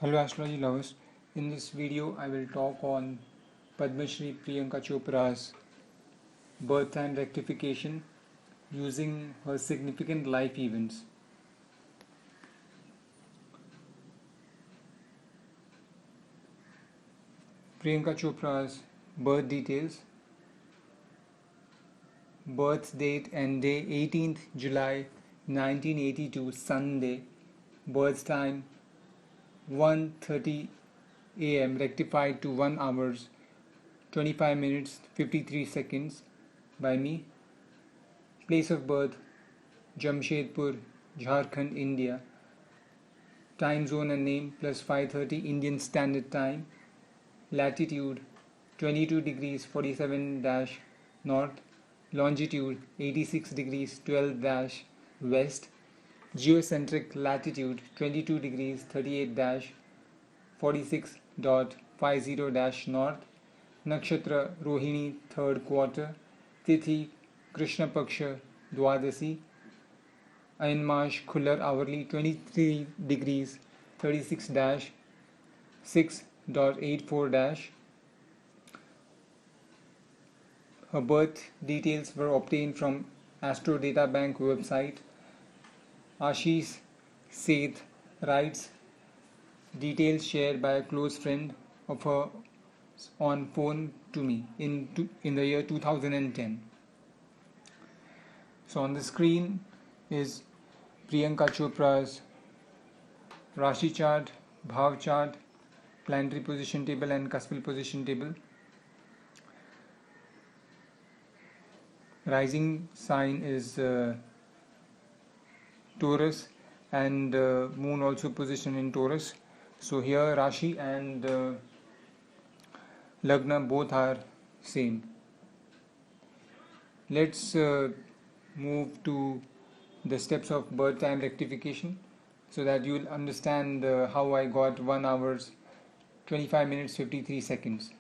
Hello astrology lovers. In this video I will talk on Padma Shri Priyanka Chopra's birth and rectification using her significant life events. Priyanka Chopra's birth details: birth date and day 18th July 1982 Sunday, birth time 1:30 a.m. rectified to 1 hours 25 minutes 53 seconds by me. Place of birth Jamshedpur, Jharkhand, India. Time zone and name +5:30 Indian Standard Time. Latitude 22 degrees 47 dash north. Longitude 86 degrees 12 dash west. Geocentric latitude 22 degrees 38 dash 46.50 dash north. Nakshatra Rohini, third quarter. Tithi Krishna Paksha Dwadasi. Ayanmash Khullar hourly 23 degrees 36 dash 6.84 dash. Her birth details were obtained from Astro Data Bank website. Ashish Seth writes, details shared by a close friend of her on phone to me in the year 2010. So on the screen is Priyanka Chopra's Rashi chart, Bhav chart, planetary position table and cuspal position table. Rising sign is Taurus, and moon also positioned in Taurus. So here Rashi and Lagna both are same. Let's move to the steps of birth time rectification so that you will understand how I got 1 hours 25 minutes 53 seconds.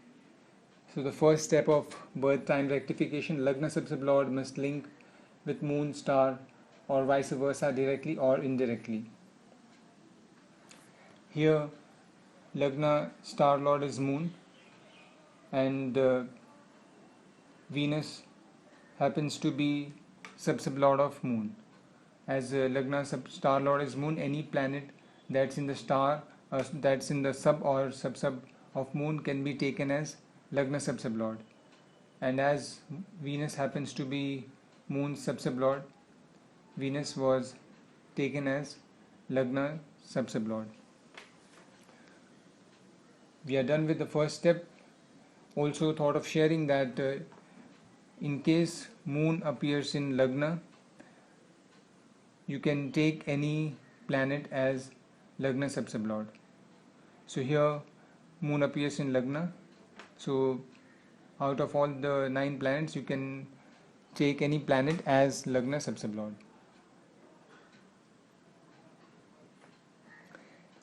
So the first step of birth time rectification, Lagna sub-sublord must link with moon star or vice versa, directly or indirectly. Here Lagna star lord is moon and Venus happens to be sub-sublord of moon. As Lagna star lord is moon, any planet that's in the star that's in the sub or sub-sub of moon can be taken as Lagna sub-sublord, and as Venus happens to be moon sub-sublord, Venus was taken as Lagna sub-sublord. We are done with the first step. Also thought of sharing that in case moon appears in Lagna, you can take any planet as Lagna sub-sublord. So here moon appears in Lagna. So out of all the 9 planets, you can take any planet as Lagna sub-sublord.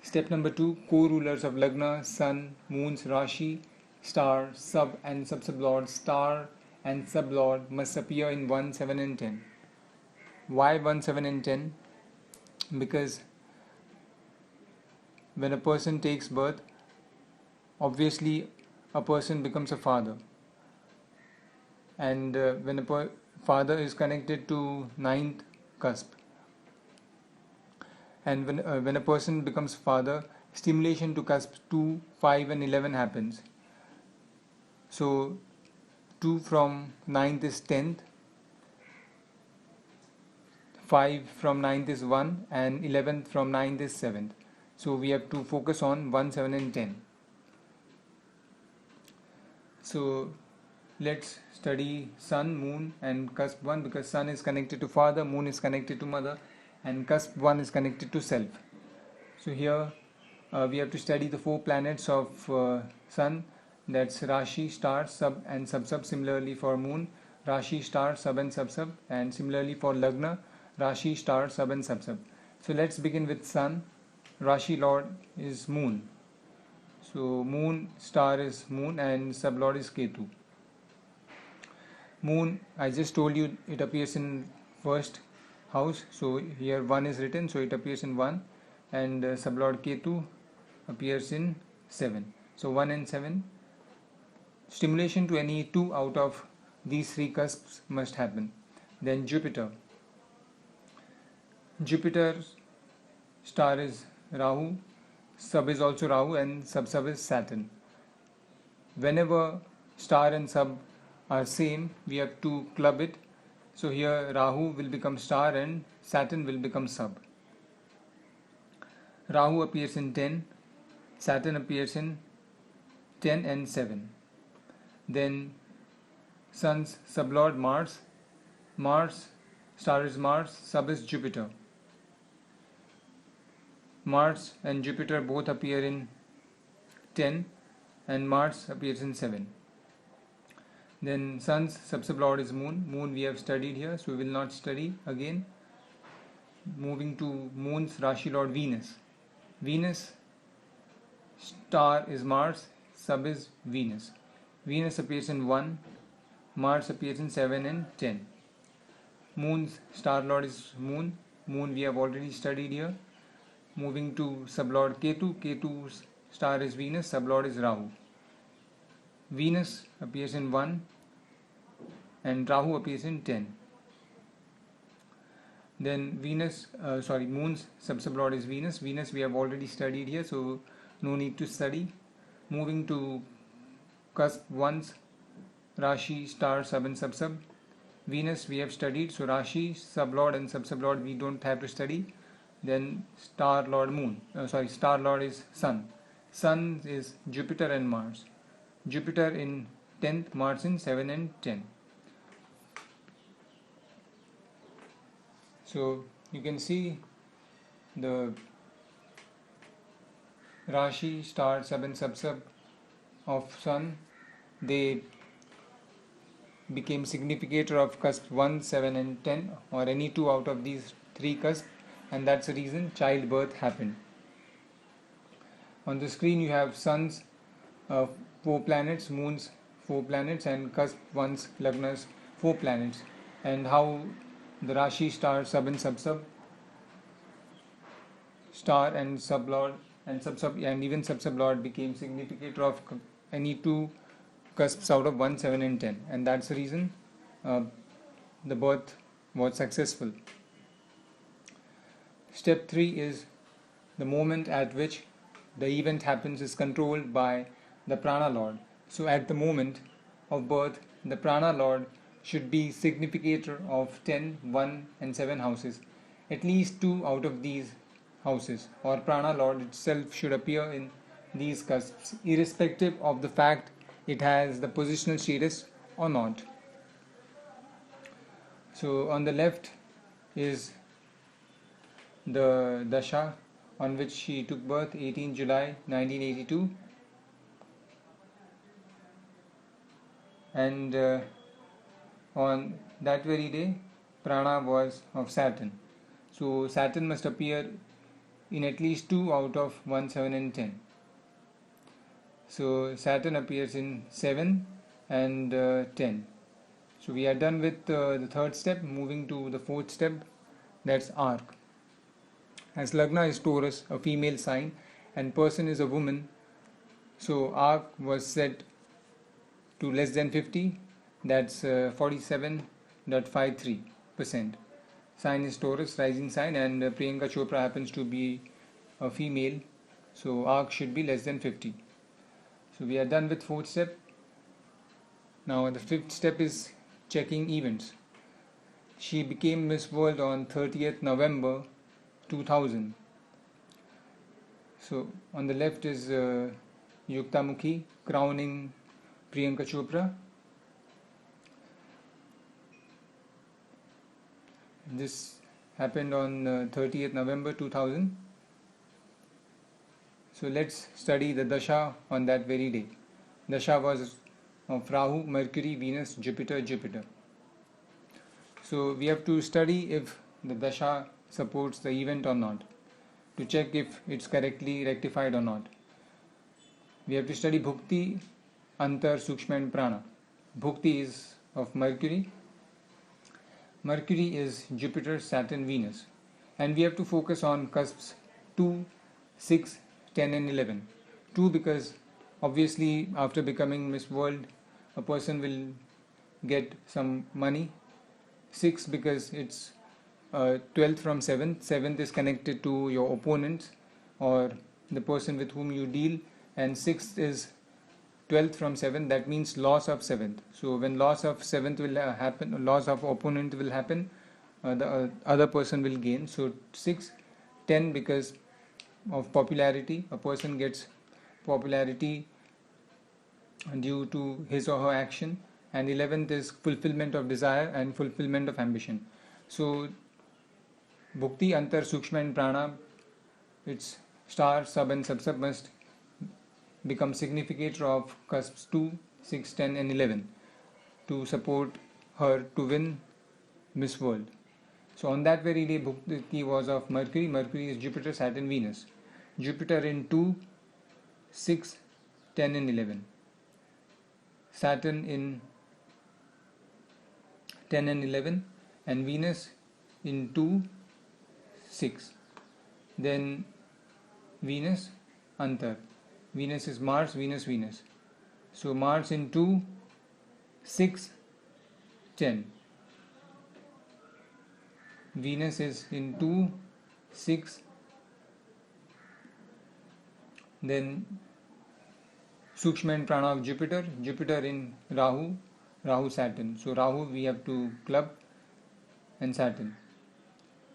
Step number 2, co-rulers of Lagna, Sun, Moon's Rashi, Star, Sub and Sub-sublord. Star and Sublord must appear in 1, 7 and 10. Why 1, 7 and 10? Because when a person takes birth, obviously a person becomes a father. And when a father is connected to 9th cusp, and when a person becomes father, stimulation to cusp 2, 5 and 11 happens. So 2 from 9th is 10th, 5 from 9th is 1 and 11th from 9th is 7th. So we have to focus on 1, 7 and 10. So let's study Sun, Moon and cusp 1, because Sun is connected to father, Moon is connected to mother, and cusp 1 is connected to self. So here we have to study the 4 planets of Sun, that's Rashi, Star, Sub and Sub-sub. Similarly for Moon, Rashi, Star, Sub and Sub-sub, and similarly for Lagna, Rashi, Star, Sub and Sub-sub. So let's begin with Sun. Rashi Lord is Moon. So Moon, Star is Moon and Sub-lord is Ketu. Moon, I just told you it appears in first house, so here 1 is written, so it appears in 1, and Sublord Ketu appears in 7. So 1 and 7. Stimulation to any 2 out of these 3 cusps must happen. Then Jupiter. Jupiter's star is Rahu, sub is also Rahu, and sub is Saturn. Whenever star and sub are same, we have to club it. So here Rahu will become star and Saturn will become sub. Rahu appears in 10, Saturn appears in 10 and 7. Then Sun's sublord Mars. Mars, star is Mars, sub is Jupiter. Mars and Jupiter both appear in 10 and Mars appears in 7. Then Sun's sub-sublord is Moon. Moon we have studied here, so we will not study again. Moving to Moon's Rashi Lord Venus. Venus, star is Mars, sub is Venus. Venus appears in 1, Mars appears in 7 and 10. Moon's star lord is Moon. Moon we have already studied here. Moving to sublord Ketu. Ketu's star is Venus, sublord is Rahu. Venus appears in 1 and Rahu appears in 10. Then Moon's sub-sublord is Venus. Venus we have already studied here, so no need to study. Moving to cusp 1's Rashi, star, sub and sub-sub. Venus we have studied, so Rashi, sublord and sub-sublord we don't have to study. Then star lord is Sun. Sun is Jupiter and Mars. Jupiter in 10th, Mars in 7 and 10. So you can see the Rashi, star, sub and sub-sub of Sun, they became significator of cusp 1, 7 and 10, or any 2 out of these 3 cusps, and that's the reason childbirth happened. On the screen you have Sun's 4 planets, Moon's 4 planets, and cusp 1's Lagna's 4 planets, and how the Rashi, star, sub and sub-sub, star and sublord and sub-sub and even sub-sublord became significator of any 2 cusps out of 1, 7 and 10, and that's the reason the birth was successful. Step 3 is the moment at which the event happens is controlled by the prana lord. So at the moment of birth, the prana lord should be significator of 10, 1 and 7 houses. At least 2 out of these houses or prana lord itself should appear in these cusps, irrespective of the fact it has the positional status or not. So on the left is the dasha on which she took birth, 18 July 1982, and on that very day prana was of Saturn. So Saturn must appear in at least 2 out of 1, 7 and 10. So Saturn appears in 7 and 10. So we are done with the 3rd step. Moving to the 4th step, that's arc. As Lagna is Taurus, a female sign, and person is a woman, so arc was set to less than 50, that's 47.53%. Sign is Taurus, rising sign, and Priyanka Chopra happens to be a female, so arc should be less than 50. So we are done with 4th step. Now the 5th step is checking events. She became Miss World on 30th November 2000. So on the left is Yuktamukhi crowning Priyanka Chopra. This happened on 30th November 2000. So let's study the dasha on that very day. Dasha was of Rahu, Mercury, Venus, Jupiter, Jupiter. So we have to study if the dasha supports the event or not, to check if it's correctly rectified or not. We have to study Bhukti, Antar, Sukshma and Prana. Bhukti is of Mercury. Mercury is Jupiter, Saturn, Venus. And we have to focus on cusps 2, 6, 10 and 11. 2 because obviously after becoming Miss World a person will get some money. 6 because it's 12th from 7th. 7th is connected to your opponents or the person with whom you deal, and 6th is 12th from 7th, that means loss of 7th. So when loss of 7th will happen, loss of opponent will happen, the other person will gain. So 6, 10 because of popularity, a person gets popularity due to his or her action, and 11th is fulfillment of desire and fulfillment of ambition. So Bhukti, Antar, Sukshma and Prana, its star, sub and sub must become significator of cusps 2, 6, 10 and 11 to support her to win Miss World. So on that very day Bhukti was of Mercury. Mercury is Jupiter, Saturn, Venus. Jupiter in 2, 6, 10 and 11. Saturn in 10 and 11 and Venus in 2, 6. Then Venus, Antar. Venus is Mars, Venus, Venus. So Mars in 2, 6, 10. Venus is in 2, 6. Then Sukshma and Prana of Jupiter. Jupiter in Rahu, Rahu, Saturn. So Rahu we have to club and Saturn.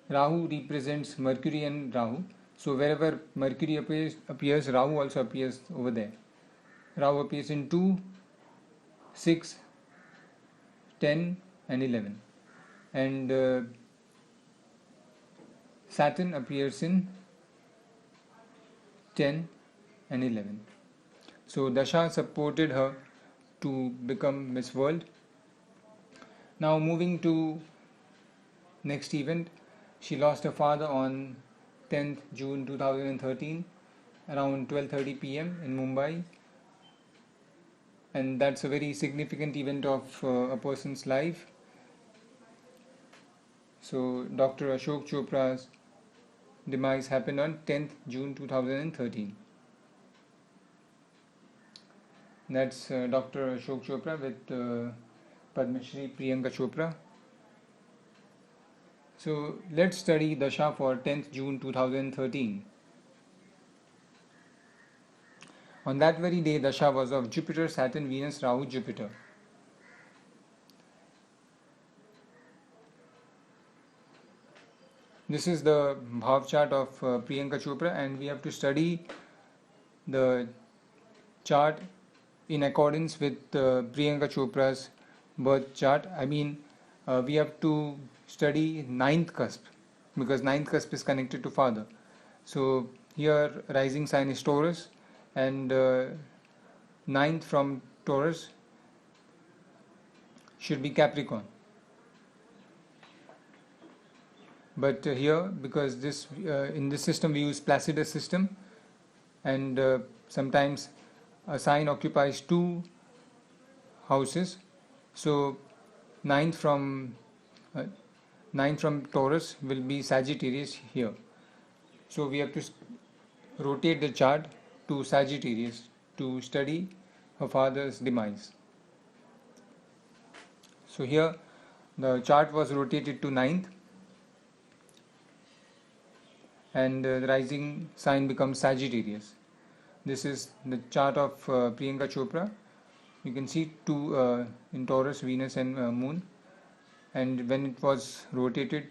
Rahu represents Mercury and Rahu. So wherever Mercury appears, Rahu also appears over there. Rahu appears in 2, 6, 10 and 11. And Saturn appears in 10 and 11. So Dasha supported her to become Miss World. Now moving to next event, she lost her father on 10th June 2013 around 12:30 p.m. in Mumbai, and that's a very significant event of a person's life. So Dr. Ashok Chopra's demise happened on 10th June 2013. That's Dr. Ashok Chopra with Padma Shri Priyanka Chopra. So let's study Dasha for 10th June 2013. On that very day, Dasha was of Jupiter, Saturn, Venus, Rahu, Jupiter. This is the Bhav chart of Priyanka Chopra, and we have to study the chart in accordance with Priyanka Chopra's birth chart. I mean, we have to study ninth cusp because ninth cusp is connected to father. So here rising sign is Taurus, and ninth from Taurus should be Capricorn. But here, because this in this system we use Placidus system, and sometimes a sign occupies two houses. So ninth from Taurus will be Sagittarius here. So we have to rotate the chart to Sagittarius to study her father's demise. So here the chart was rotated to ninth, and the rising sign becomes Sagittarius. This is the chart of Priyanka Chopra. You can see two in Taurus, Venus and Moon, and when it was rotated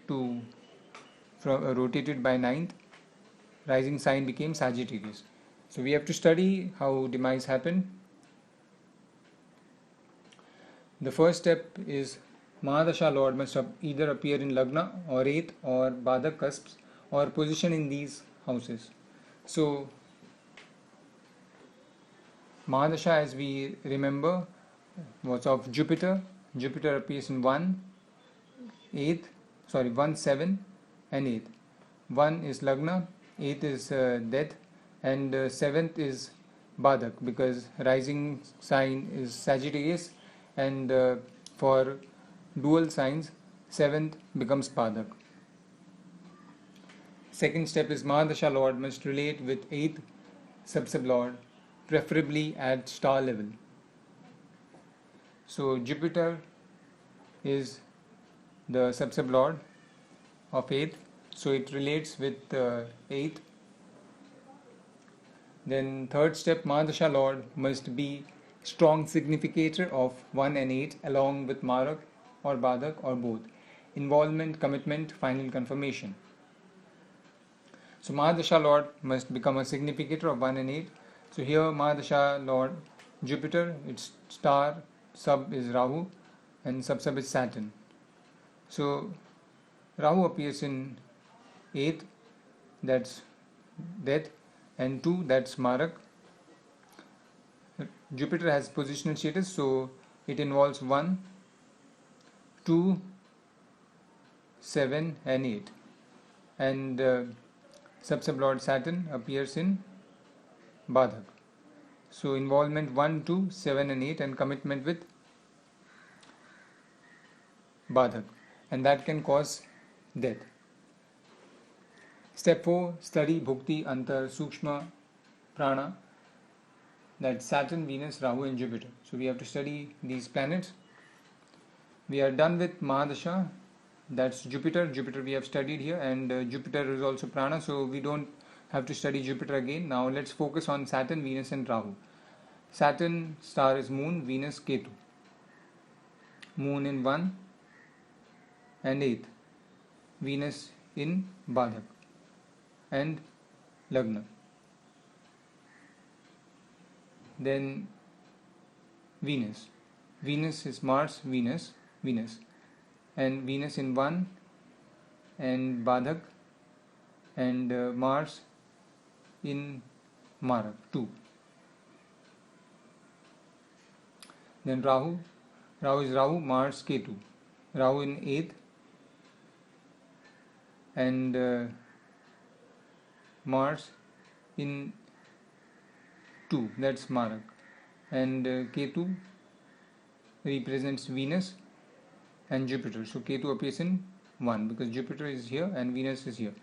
rotated by ninth, rising sign became Sagittarius. So we have to study how demise happened. The first step is Mahadasha Lord must either appear in Lagna or 8th or Badak cusps or position in these houses. So Mahadasha, as we remember, was of Jupiter. Jupiter appears in 1, 7 and 8. 1 is Lagna, 8 is death, and 7th is Badak because rising sign is Sagittarius, and for dual signs 7th becomes Badak. Second step is Mahadasha Lord must relate with 8th sub-sublord, preferably at star level. So Jupiter is the sub-sublord of 8th, so it relates with 8th. Then third step, Mahadasha Lord must be strong significator of 1 and 8 along with Marak or Badak or both. Involvement, commitment, final confirmation. So Mahadasha Lord must become a significator of 1 and 8. So here Mahadasha Lord Jupiter, its star sub is Rahu and sub is Saturn. So Rahu appears in 8th, that's death, and 2, that's Marak. Jupiter has positional status, so it involves 1, 2, 7 and 8. And sub-sublord Saturn appears in Badak. So involvement 1, 2, 7 and 8 and commitment with Badak, and that can cause death. Step 4, study Bhukti Antar Sukshma Prana, that's Saturn, Venus, Rahu and Jupiter. So we have to study these planets. We are done with Mahadasha, that's Jupiter. Jupiter we have studied here, and Jupiter is also Prana, so we don't have to study Jupiter again. Now let's focus on Saturn, Venus and Rahu. Saturn star is Moon, Venus Ketu. Moon in 1 and 8th. Venus in Badak and Lagna. Then Venus. Venus is Mars, Venus, and Venus in 1 and Badak, and Mars in Marak 2. Then Rahu is Rahu, Mars, Ketu. Rahu in 8th and Mars in 2, that's Marak, and Ketu represents Venus and Jupiter. So Ketu appears in 1 because Jupiter is here and Venus is here.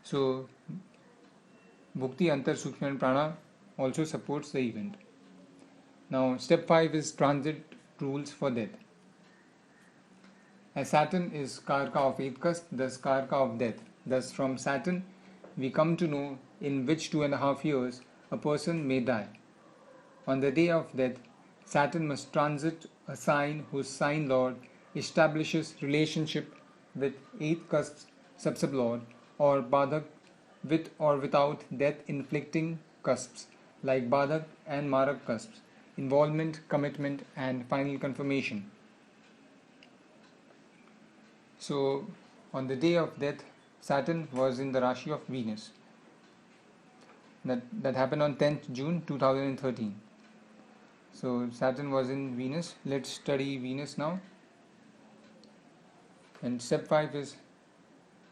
So Bhukti Antar Sukshma Prana also supports the event. Now step 5 is transit rules for death. As Saturn is Karka of 8th cusp, thus Karka of death. Thus from Saturn we come to know in which 2.5 years a person may die. On the day of death, Saturn must transit a sign whose sign lord establishes relationship with 8th cusp sub-sublord or Badak with or without death inflicting cusps like Badak and Marak cusps, involvement, commitment and final confirmation. So on the day of death, Saturn was in the Rashi of Venus. That happened on 10th June 2013. So Saturn was in Venus. Let's study Venus now. And step 5 is,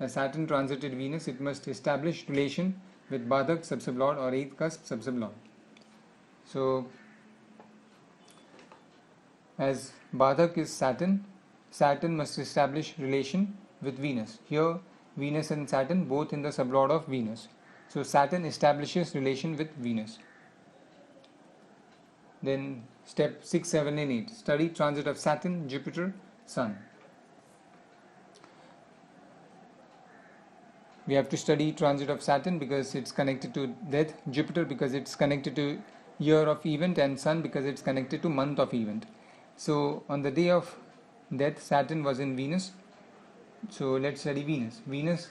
as Saturn transited Venus, it must establish relation with Badak sub-sublord or 8th cusp sub-sublord. So as Badak is Saturn, Saturn must establish relation with Venus. Here Venus and Saturn both in the sublord of Venus. So Saturn establishes relation with Venus. Then step 6, 7 and 8. Study transit of Saturn, Jupiter, Sun. We have to study transit of Saturn because it's connected to death, Jupiter because it's connected to year of event, and Sun because it's connected to month of event. So on the day of death, Saturn was in Venus. So let's study Venus. Venus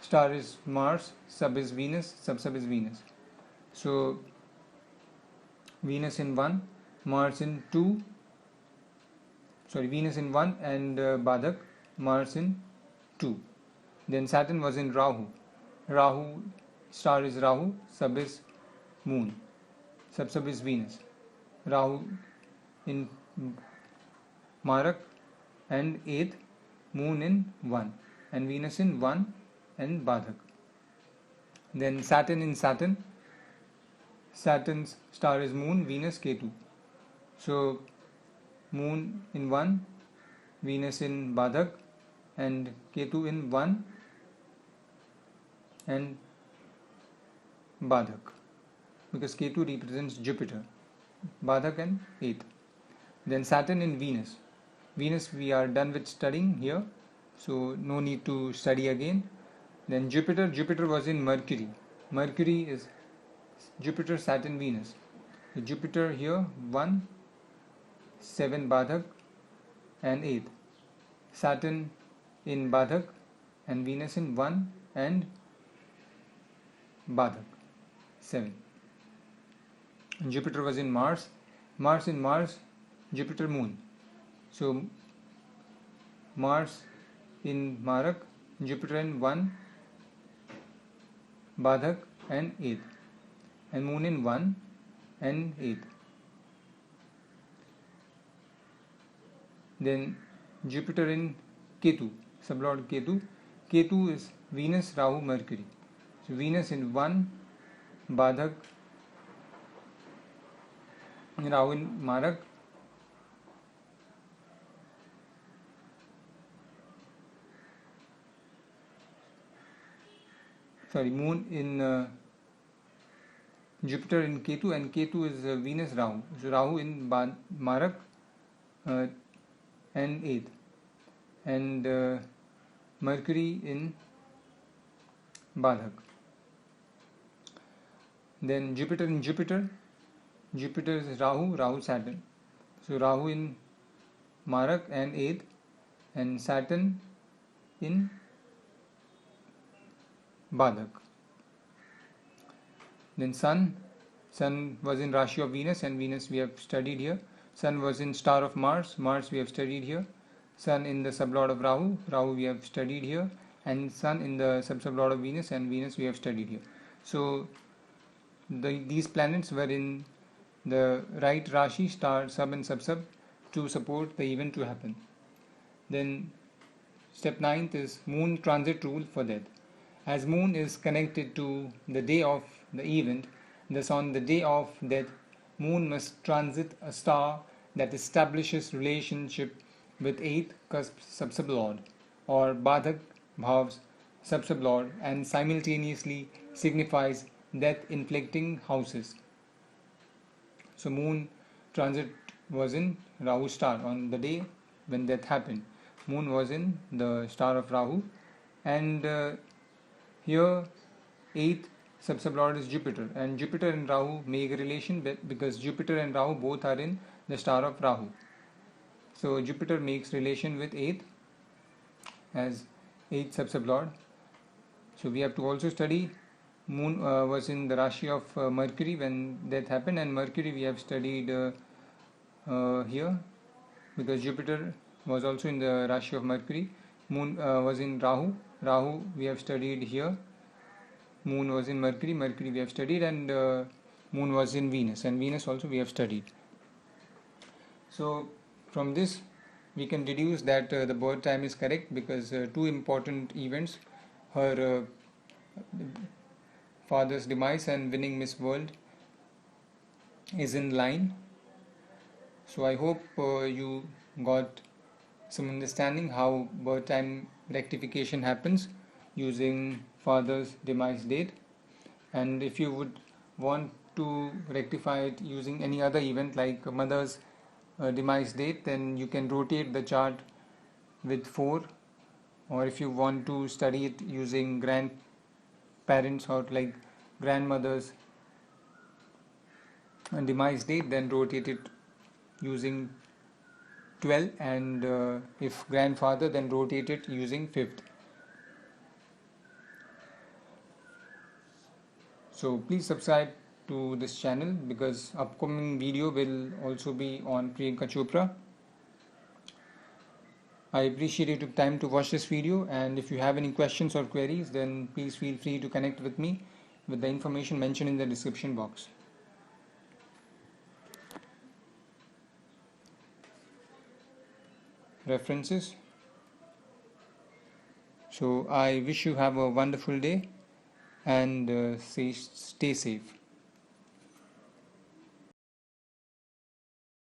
star is Mars, sub is Venus, sub is Venus. So Venus in 1, Mars in 2, Venus in 1 and Badak, Mars in 2. Then Saturn was in Rahu. Rahu star is Rahu, sub is Moon, sub is Venus. Rahu in Marak and 8th, Moon in 1 and Venus in 1 and Badak. Then Saturn in Saturn. Saturn's star is Moon, Venus, Ketu. So Moon in 1, Venus in Badak and Ketu in 1 and Badak. because Ketu represents Jupiter, Badhak and 8th. Then Saturn in Venus. Venus we are done with studying here, so no need to study again. Then Jupiter was in Mercury. Mercury is Jupiter, Saturn, Venus. So Jupiter here 1, 7 Badhak and 8. Saturn in Badhak and Venus in 1 and Badhak 7. And Jupiter was in Mars. Mars in Mars, Jupiter, Moon. So Mars in Marak, Jupiter in 1, Badhak and 8, and Moon in 1 and 8. Then Jupiter in Ketu, sublord Ketu. Ketu is Venus, Rahu, Mercury. So Venus in 1, Badhak, Rahu in Marak, Moon in Jupiter in Ketu, and Ketu is Venus, Rahu. So Rahu in Marak and 8th, and Mercury in Badhak. Then Jupiter in Jupiter. Jupiter is Rahu, Rahu, Saturn. So Rahu in Marak and 8th, and Saturn in Badhak. Then Sun was in Rashi of Venus, and Venus we have studied here. Sun was in star of Mars we have studied here. Sun in the sublord of Rahu we have studied here, and Sun in the sublord of Venus, and Venus we have studied here. So these planets were in the right Rashi, star, sub and sub to support the event to happen. Then step 9th is Moon transit rule for death. As Moon is connected to the day of the event, thus on the day of death, Moon must transit a star that establishes relationship with 8th cusp sub-sublord or Badhak Bhavs sub-sublord, and simultaneously signifies death inflicting houses. So Moon transit was in Rahu star on the day when death happened. Moon was in the star of Rahu, and here 8th sub-sublord is Jupiter, and Jupiter and Rahu make a relation because Jupiter and Rahu both are in the star of Rahu. So Jupiter makes relation with 8th as 8th sub-sublord. So we have to also study Moon was in the Rashi of Mercury when death happened, and Mercury we have studied here because Jupiter was also in the Rashi of Mercury. Moon was in Rahu we have studied here. Moon was in Mercury we have studied, and Moon was in Venus, and Venus also we have studied. So from this we can deduce that the birth time is correct, because two important events, her father's demise and winning Miss World, is in line. So I hope you got some understanding how birth time rectification happens using father's demise date, and if you would want to rectify it using any other event like mother's demise date, then you can rotate the chart with 4, or if you want to study it using grandparents or like grandmother's demise date, then rotate it using 12, and if grandfather, then rotate it using 5th. So please subscribe to this channel, because upcoming video will also be on Priyanka Chopra. I appreciate you took time to watch this video, and if you have any questions or queries, then please feel free to connect with me with the information mentioned in the description box. References. So I wish you have a wonderful day, and stay safe.